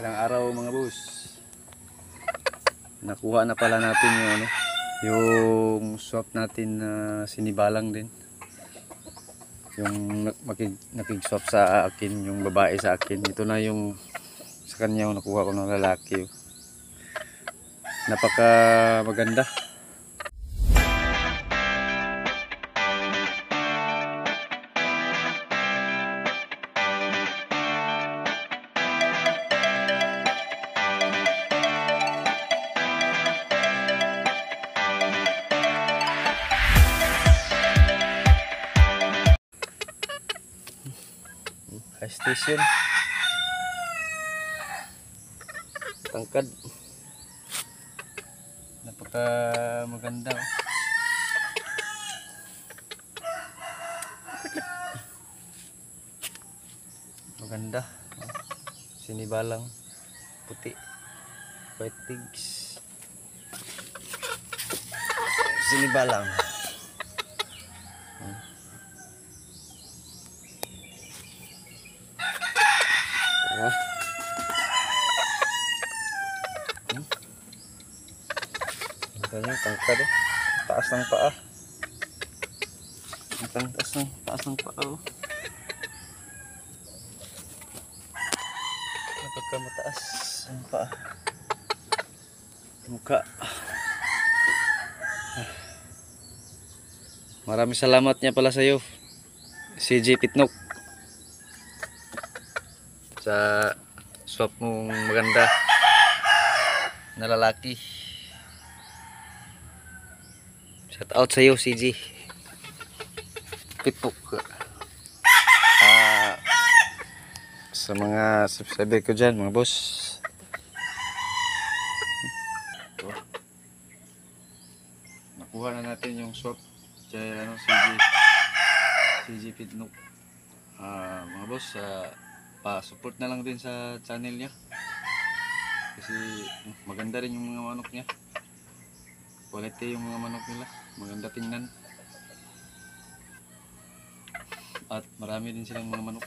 Ilang araw mga boss, nakuha na pala natin yung yung swap natin na sinibalang din. Yung nakig-swap sa akin, yung babae sa akin. Ito na yung sa kanya yung nakuha ko ng lalaki. Napaka maganda. High station, tangkad, napaka maganda. Maganda, sinibalang puti, white pigs, sinibalang. Ganyan, tangkad eh. Taas ng paa. Taas ng paa oh. Napaka mataas ang paa. Mukha. Maraming salamat niya pala sa iyo, CJ Pitnok, sa swap mong maganda na lalaki. Shout out sa iyo CJ Pitnok. Sa mga subscriber ko dyan mga boss, nakuha na natin yung swap kay CJ Pitnok. Mga boss, pa-support na lang din sa channel niya kasi maganda rin yung mga manok niya, quality yung mga manok nila, maganda tingnan, at marami din silang mga manok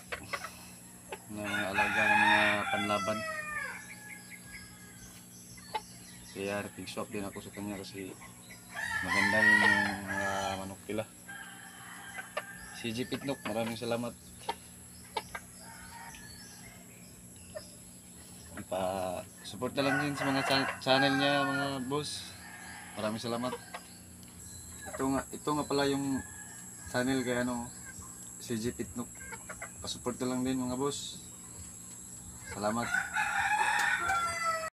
na mga alaga ng mga panlaban. Kaya nag-swap din ako sa kanya kasi maganda yung mga manok nila. CJ Pitnok, maraming salamat. Pa-support na lang din sa mga channel niya mga boss. Maraming salamat. Ito nga pala yung channel kay CJ Pitnok. Pa-support na lang din mga boss. Salamat.